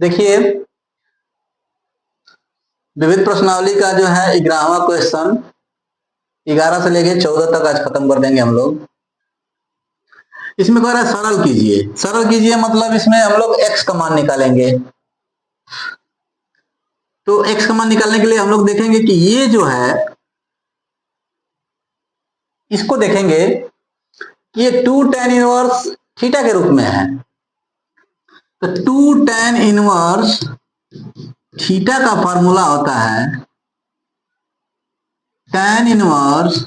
देखिए विविध प्रश्नावली का जो है 11वां क्वेश्चन 11 से लेके 14 तक आज खत्म कर देंगे हम लोग। इसमें कह रहा है सरल कीजिए। सरल कीजिए मतलब इसमें हम लोग x का मान निकालेंगे। तो x का मान निकालने के लिए हम लोग देखेंगे कि ये जो है इसको देखेंगे कि ये 2 tan इनवर्स थीटा के रूप में है। तो 2 tan इनवर्स थीटा का फॉर्मूला होता है tan इनवर्स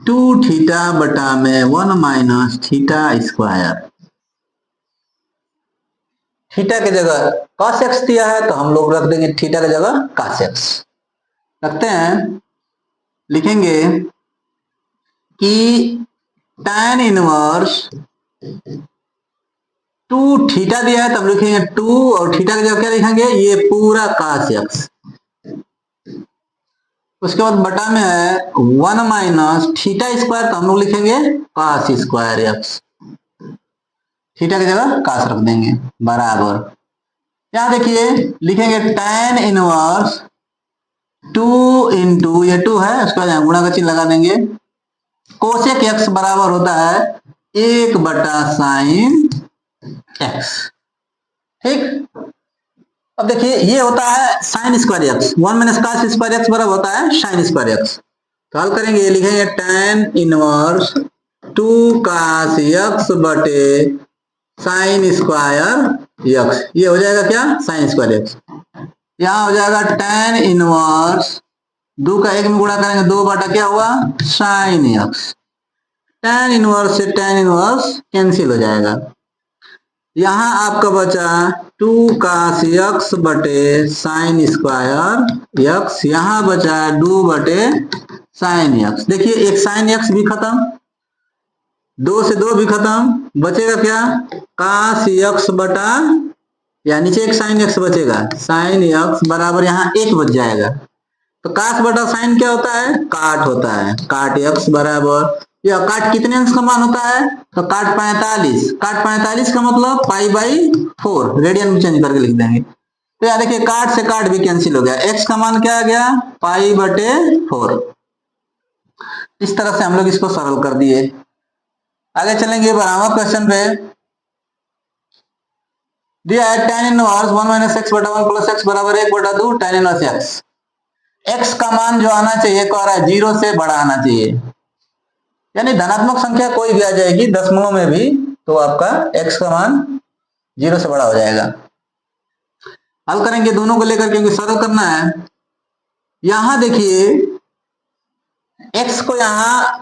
2 थीटा बटा में 1 माइनस थीटा स्क्वायर। थीटा के जगह cos x दिया है तो हम लोग रख देंगे थीटा के जगह cos x रखते हैं। लिखेंगे कि tan इनवर्स 2 थीटा दिया है तो हम लिखेंगे 2 और थीटा की जगह क्या लिखेंगे ये पूरा cos x। उसके बाद बटा में है 1 माइनस थीटा स्क्वायर तो हम लोग लिखेंगे cos स्क्वायर x। थीटा की जगह cos रख देंगे बराबर। यहां देखिए लिखेंगे tan इनवर्स 2 इंटू ये 2 है उसके बाद गुणा का चिन्ह लगा देंगे कोसेक x बराबर होता है 1 बटा साइन x। ठीक, अब देखिए ये होता है sine square x 1 minus cos square x बराबर होता है साइन स्क्वायर एक्स। तो हल करेंगे लिखेंगे tan इनवर्स 2 cos x बटे साइन स्क्वायर एक्स। ये हो जाएगा क्या साइन स्क्वायर एक्स। यहाँ हो जाएगा tan इनवर्स 2 का 1 में गुणा करेंगे 2 बटा क्या हुआ साइन एक्स। tan इनवर्स से tan इनवर्स कैंसिल हो जाएगा। यहाँ आपका बचा 2 cos x बटे साइन स्क्वायर x। यहाँ बचा 2 बटे साइन x। देखिए एक साइन x भी खत्म 2 से 2 भी खत्म बचेगा क्या cos x बटा या नीचे एक साइन x बचेगा साइन x बराबर यहाँ 1 बच जाएगा। तो cos बटा साइन क्या होता है काट होता है काट x बराबर या काट कितने अंश का मान होता है तो काट 45। काट 45 का मतलब पाई बाई 4 रेडियन में चेंज करके लिख देंगे। तो यार देखिए काट से काट भी कैंसिल हो गया x का मान क्या आ गया पाई बटे 4। इस तरह से हम लोग इसको सरल कर दिए। आगे चलेंगे 12वां क्वेश्चन पे दिया है tan इनवर्स 1 माइनस एक्स बटा 1 प्लस एक्स बराबर 1 बटा 2 tan इनवर्स x। x का मान जो आना चाहिए कह रहा है 0 से बड़ा आना चाहिए यानी धनात्मक संख्या कोई भी आ जाएगी दशमलव में भी तो आपका x का मान 0 से बड़ा हो जाएगा। हल करेंगे दोनों को लेकर क्योंकि सरल करना है। यहां देखिए x को यहां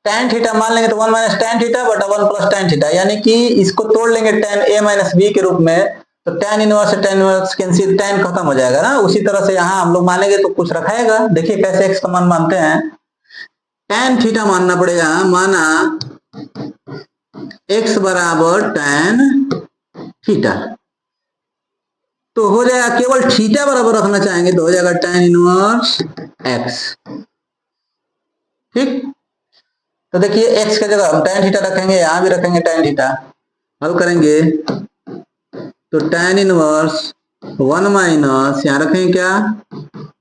tan थीटा मान लेंगे तो 1 माइनस tan थीटा बटा 1 प्लस tan थीटा यानी कि इसको तोड़ लेंगे tan a माइनस b के रूप में तो tan इनवर्स से tan इनवर्स कैंसिल tan खत्म हो जाएगा ना। उसी तरह से यहाँ हम लोग मानेंगे तो कुछ रखाएगा। देखिए कैसे x का मान मानते हैं tan थीटा मानना पड़ेगा। माना x बराबर tan थीटा तो हो जाएगा केवल थीटा बराबर रखना चाहेंगे तो हो जाएगा tan इनवर्स x। ठीक, तो देखिए x की जगह हम tan थीटा रखेंगे यहां भी रखेंगे tan थीटा। हल करेंगे तो tan इनवर्स 1 माइनस यहाँ रखेंगे क्या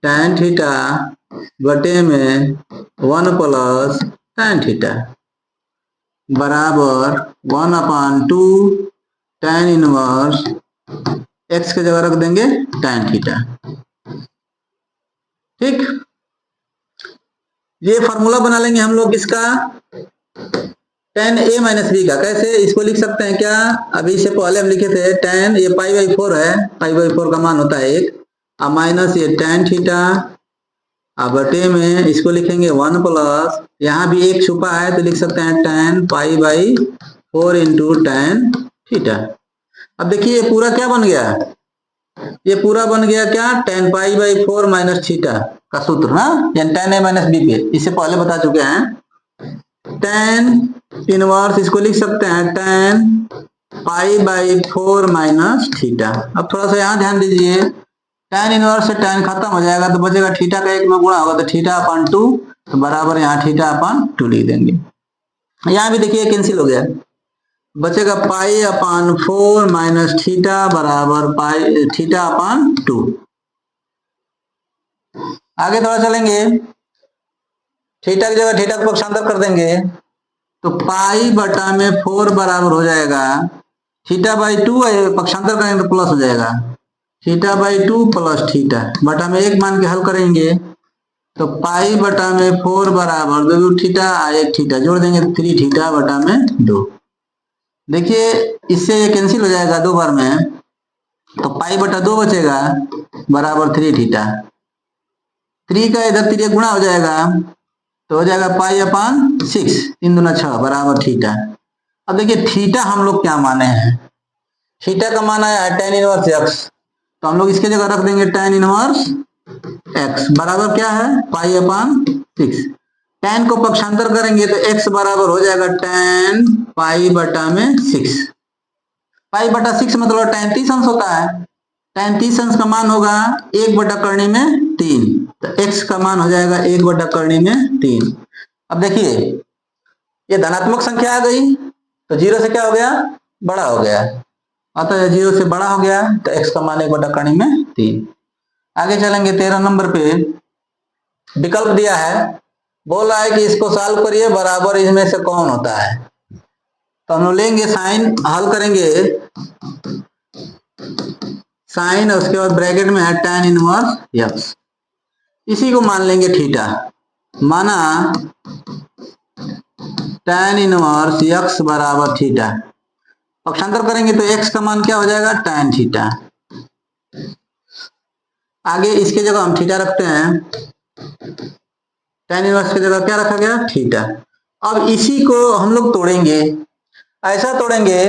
tan थीटा बटे में 1 प्लस tan थीटा बराबर 1/2 tan इनवर्स x की जगह रख देंगे tan थीटा। ठीक, ये फॉर्मूला बना लेंगे हम लोग इसका tan a माइनस बी का। कैसे इसको लिख सकते हैं क्या अभी से पहले हम लिखे थे tan ये पाई बाई 4 है पाई बाई 4 का मान होता है 1 अब माइनस ये tan थीटा अब बटे में इसको लिखेंगे 1 प्लस यहाँ भी एक छुपा है तो लिख सकते हैं tan pi by 4 into tan theta. अब देखिए ये पूरा क्या बन गया ये पूरा बन गया क्या tan pi by 4 minus theta का सूत्र ना यानी tan a माइनस बी पे इससे पहले बता चुके हैं। tan इनवर्स इसको लिख सकते हैं tan pi by 4 minus theta. अब थोड़ा सा यहाँ ध्यान दीजिए tan इनवर्स से tan खत्म हो जाएगा तो बचेगा थीटा का 1 में गुणा होगा तो थीटा अपन 2 तो बराबर यहाँ थीटा अपन 2 लिख देंगे। यहाँ भी देखिए कैंसिल हो गया बचेगा पाई अपान 4 माइनस थीटा बराबर पाई थीटा अपान 2। आगे थोड़ा चलेंगे, थीटा की जगह थीटा को पक्षांतर कर देंगे तो पाई बटा में 4 बराबर हो जाएगा थीटा बाई 2 है, पक्षांतर करेंगे तो प्लस हो जाएगा थीटा बाई 2 प्लस थीटा बटा में 1 मान के हल करेंगे तो पाई बटा में 4 बराबर 2 थीटा 1 थीटा जोड़ देंगे तो 3 थीटा बटा में 2। देखिए इससे ये कैंसिल हो जाएगा 2 बार में तो पाई बटा 2 बचेगा बराबर 3 थीटा। 3 का इधर 3 गुणा हो जाएगा तो हो जाएगा पाई अपान 6 3 दूना 6 बराबर थीटा। अब देखिए थीटा हम लोग क्या माने हैं, थीटा का माना है tan इनवर्स एक्स, तो हम लोग इसके जगह रख देंगे tan इनवर्स एक्स बराबर क्या है पाई अपान 6। tan को पक्षांतर करेंगे तो x बराबर हो जाएगा tan पाई बटा में 6। पाई बटा 6 मतलब tan 30 अंश होता है, tan 30 अंश का मान होगा 1 बटा करनी में 3, तो x का मान हो जाएगा 1 बटा करनी में 3। अब देखिए ये धनात्मक संख्या आ गई तो 0 से क्या हो गया बड़ा हो गया, अतः 0 से बड़ा हो गया तो x का मान 1 बटा करनी में 3। आगे चलेंगे 13 नंबर पे विकल्प दिया है, बोल रहा है कि इसको सॉल्व करिए बराबर इसमें से कौन होता है, तो हम लोग लेंगे साइन हल करेंगे साइन उसके बाद ब्रैकेट में है tan इनवर्स एक्स, इसी को मान लेंगे थीटा, माना tan इनवर्स एक्स बराबर थीटा, पक्षांतर करेंगे तो x का मान क्या हो जाएगा tan थीटा। आगे इसके जगह हम थीटा रखते हैं, tan इनवर्स की जगह क्या रखा गया थीटा। अब इसी को हम लोग तोड़ेंगे, ऐसा तोड़ेंगे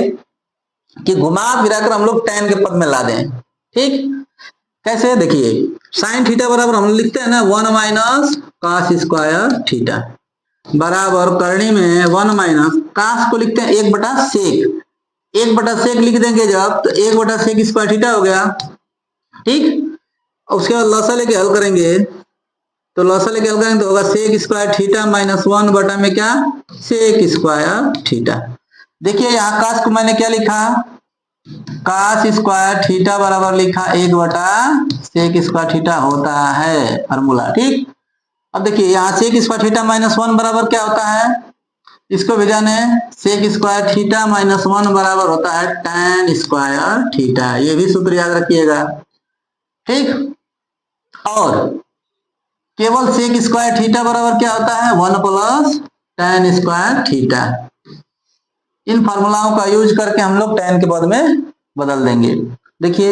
कि घुमा फिराकर हम लोग tan के पद में ला दें। ठीक कैसे, देखिए साइन थीटा बराबर हम लिखते हैं ना 1 माइनस कास स्क्वायर थीटा बराबर करनी में 1 माइनस कास को लिखते हैं 1 बटा सेक, 1 बटा सेक लिख देंगे जब तो 1 बटा सेक स्क्वायर थीटा हो गया। ठीक, उसके बाद लसा लेके हल करेंगे तो लसा लेके हल करेंगे तो होगा सेक स्क्वायर थीटा माइनस 1 बटा में क्या सेक स्क्वायर थीटा। देखिए यहाँ कास को मैंने क्या लिखा कास स्क्वायर थीटा बराबर लिखा 1 बटा सेक स्क्वायर थीटा होता है फार्मूला। ठीक, अब देखिए यहाँ सेक स्क्वायर थीटा माइनस 1 बराबर क्या होता है, इसको भी जाने सेक स्क्वायर थीटा माइनस 1 बराबर होता है tan स्क्वायर थीटा, ये भी सूत्र याद रखिएगा। ठीक, और केवल सेक स्क्वायर थीटा बराबर क्या होता है 1 प्लस tan स्क्वायर थीटा। इन फार्मूलाओं का यूज करके हम लोग tan के पद में बदल देंगे। देखिए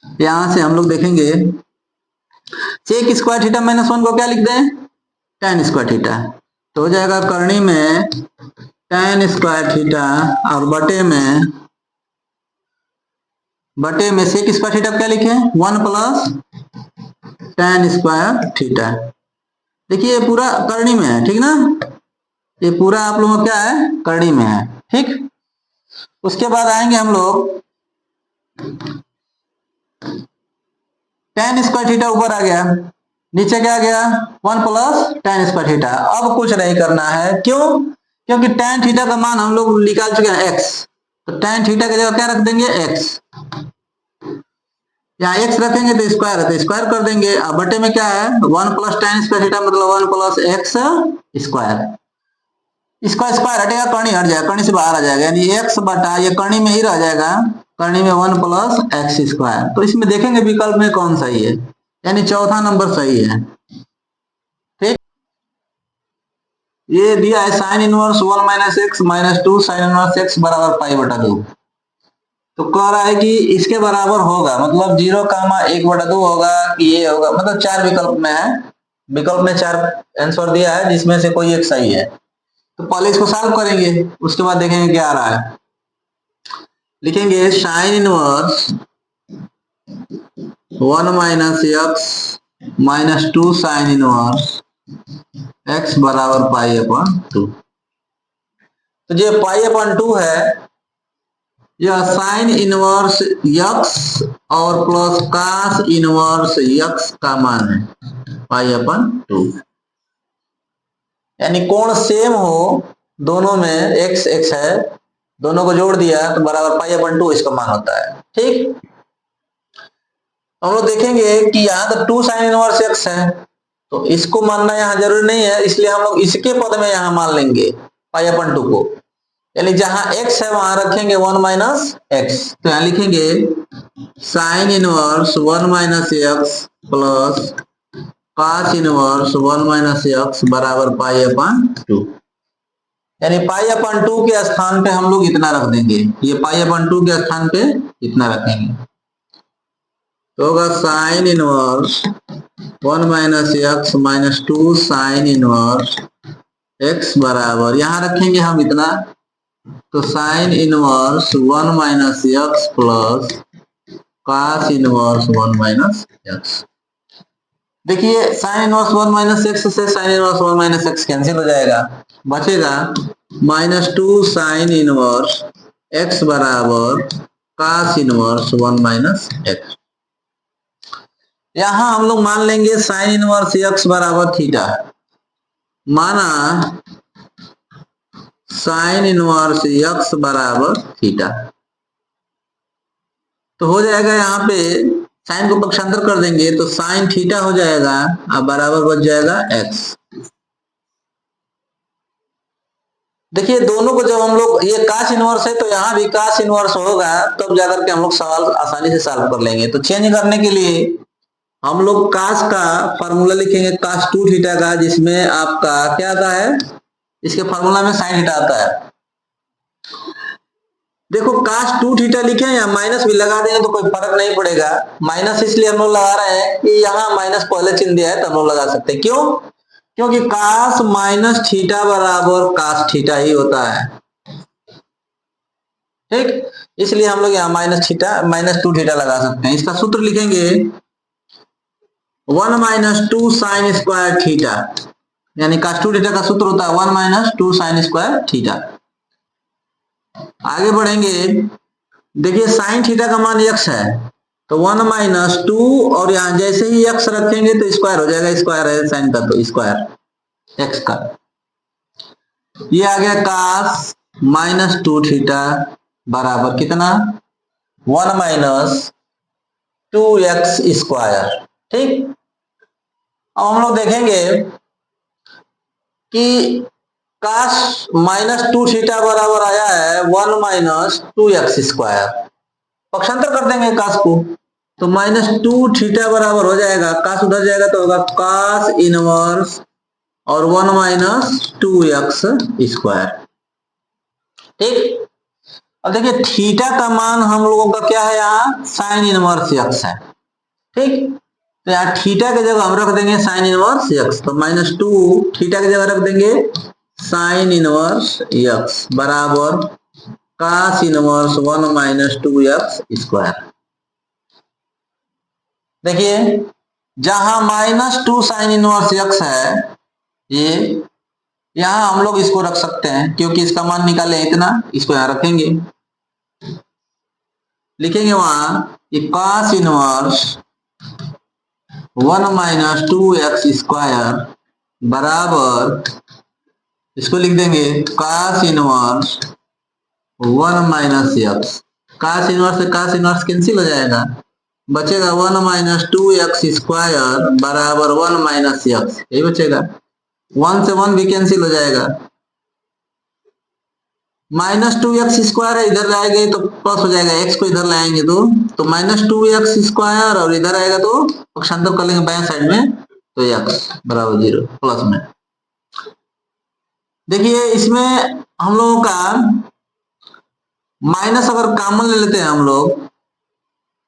यहां से हम लोग देखेंगे सेक स्क्वायर थीटा माइनस 1 को क्या लिख दें tan स्क्वायर थीटा, तो हो जाएगा करनी में tan स्क्वायर थीटा और बटे में सेक स्क्वायर थीटा क्या लिखे 1 प्लस tan स्क्वायर थीटा। देखिए ये पूरा करनी में है, ठीक ना, ये पूरा आप लोगों का क्या है करनी में है। ठीक, उसके बाद आएंगे हम लोग tan स्क्वायर थीटा ऊपर आ गया, नीचे क्या आ गया 1 प्लस tan स्क्वायर थीटा। अब कुछ नहीं करना है, क्यों, क्योंकि tan थीटा का मान हम लोग निकाल चुके हैं x, तो tan थीटा की जगह क्या रख देंगे x, यहाँ x रखेंगे तो स्क्वायर है तो स्क्वायर कर देंगे, अब बटे में क्या है 1 प्लस tan स्क्वायर थीटा मतलब 1 प्लस x स्क्वायर, इसका स्क्वायर हटेगा करनी हट जाएगा, करनी से बाहर आ जाएगा, यानी x बटा ये करनी में ही रह जाएगा, करनी में 1 प्लस एक्स स्क्वायर। तो इसमें देखेंगे विकल्प में कौन सही है, यानी चौथा नंबर सही है। ठीक, ये दिया है sine inverse 1 minus x minus 2 sine inverse x बराबर पाई बटा 2, तो कह रहा है कि इसके बराबर होगा, मतलब 0 कामा 1 बटा 2 होगा कि ये होगा, मतलब 4 विकल्प में है, विकल्प में 4 आंसर दिया है जिसमें से कोई एक सही है। तो पहले इसको सॉल्व करेंगे उसके बाद देखेंगे क्या आ रहा है। लिखेंगे sine inverse 1 minus x minus 2 sine inverse x बराबर पाई अपॉन 2, तो ये पाई अपॉन 2 है, यह साइन इनवर्स यक्स और प्लस कास इनवर्स यक्स का मान है पाई अपॉन 2, यानी कोण सेम हो दोनों में x x है दोनों को जोड़ दिया तो बराबर पाई/2 इसका मान होता है। ठीक, हम लोग देखेंगे कि यहाँ तो 2 sin इनवर्स x है, तो इसको मानना यहाँ जरूरी नहीं है, इसलिए हम लोग इसके पद में यहाँ मान लेंगे पाई/2 को, यानी जहां x है वहां रखेंगे 1 - x, तो यहाँ लिखेंगे sin inverse 1 - x plus cos inverse 1 - x बराबर पाई/2, यानी पाई/2 के स्थान पे हम लोग इतना रख देंगे, ये पाई/2 के स्थान पे इतना रखेंगे, तो होगा sin inverse 1 - x minus 2 sin inverse x बराबर, यहां रखेंगे हम इतना, तो sin inverse 1 - x plus cos inverse 1 - x। देखिए sin इनवर्स 1 - x से sin इनवर्स 1 - x कैंसिल हो जाएगा, बचेगा -2 sin इनवर्स x बराबर cos इनवर्स 1 - x। यहां हम लोग मान लेंगे sin इनवर्स x बराबर थीटा, माना sin इनवर्स x बराबर थीटा, तो हो जाएगा यहाँ पे साइन को पक्षांतर कर देंगे तो साइन थीटा हो जाएगा, अब बराबर बच जाएगा x। देखिए दोनों को जब हम लोग, ये cos इनवर्स है तो यहाँ भी cos इनवर्स होगा, तब जाकर के हम लोग सवाल आसानी से सॉल्व कर लेंगे। तो चेंज करने के लिए हम लोग cos का फॉर्मूला लिखेंगे cos 2 थीटा का, जिसमें आपका क्या आता है, इसके फॉर्मूला में sin थीटा आता है। देखो cos 2 थीटा लिखे या माइनस भी लगा देंगे तो कोई फर्क नहीं पड़ेगा, माइनस इसलिए हम लोग लगा रहे हैं कि यहाँ माइनस पहले चिन्ह दिया है तो हम लोग लगा सकते हैं। क्यों? क्योंकि cos माइनस थीटा बराबर cos थीटा ही होता है। ठीक, इसलिए हम लोग यहाँ -2 थीटा लगा सकते हैं। इसका सूत्र लिखेंगे 1 - 2 sin स्क्वायर थीटा, यानी cos 2 थीटा का सूत्र होता है 1 - 2 sin स्क्वायर थीटा। आगे बढ़ेंगे, देखिए sin थीटा का मान x है, तो 1 - 2 और यहाँ जैसे ही x रखेंगे तो स्क्वायर हो जाएगा, स्क्वायर है sin का तो स्क्वायर x का। ये आ गया cos -2 थीटा बराबर कितना, 1 - 2x स्क्वायर। ठीक, अब हम लोग देखेंगे कि cos -2 थीटा बराबर आया है 1 - 2x स्क्वायर, पक्षांतर कर देंगे cos को, तो -2 थीटा बराबर हो जाएगा, cos उधर जाएगा तो होगा cos इनवर्स और 1 - 2x स्क्वायर। ठीक, अब देखिए थीटा का मान हम लोगों का क्या है, यहाँ sin इनवर्स x है। ठीक, तो यहाँ थीटा की जगह हम रख देंगे sin इनवर्स x, तो -2 थीटा की जगह रख देंगे sin इनवर्स x बराबर cos इनवर्स 1 - 2x स्क्वायर। देखिए जहां -2 sin इनवर्स x है, ये यहां हम लोग इसको रख सकते हैं, क्योंकि इसका मान निकाले इतना, इसको यहां रखेंगे, लिखेंगे वहां ये cos इनवर्स 1 - 2x स्क्वायर बराबर, इसको लिख देंगे cos inverse 1 - x, cos inverse से cos इनवर्स कैंसिल हो जाएगा, बचेगा 1 - 2x स्क्वायर बराबर 1 - x, यही बचेगा, 1 से 1 भी कैंसिल हो जाएगा, -2x स्क्वायर है, इधर लाएंगे तो प्लस हो जाएगा, x को इधर लाएंगे तो -2x स्क्वायर, और इधर आएगा तो पक्षांतर कर लेंगे बाएं साइड में, तो x बराबर 0 प्लस में। देखिए इसमें हम लोगों का माइनस अगर कॉमन ले लेते हैं हम लोग,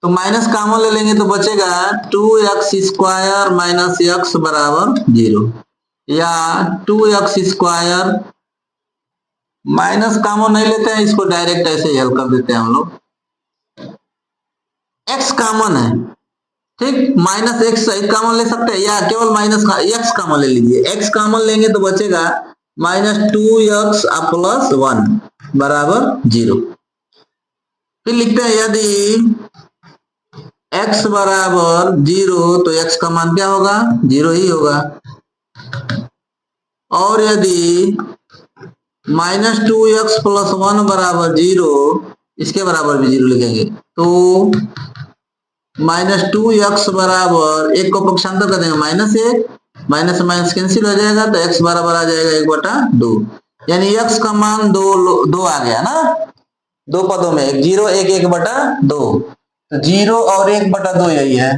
तो माइनस कॉमन ले लेंगे तो बचेगा 2x स्क्वायर - x बराबर 0, या 2x स्क्वायर, माइनस कॉमन नहीं लेते हैं, इसको डायरेक्ट ऐसे ही हल कर देते हैं हम लोग, x कॉमन है। ठीक, -x सहित कॉमन ले सकते हैं, या केवल -x कॉमन ले लीजिए, x कॉमन लेंगे तो बचेगा -2x प्लस 1 बराबर 0। फिर लिखते हैं यदि x बराबर 0 तो x का मान क्या होगा, 0 ही होगा, और यदि -2x + 1 बराबर 0, इसके बराबर भी 0 लिखेंगे। तो -2x बराबर, एक को पक्षांतर कर देंगे -1, माइनस से माइनस कैंसिल हो जाएगा, तो x बराबर आ जाएगा 1/2, यानी x का मान 2 आ गया ना, दो पदों में, 0 1 1/2, तो 0 और 1/2 यही है।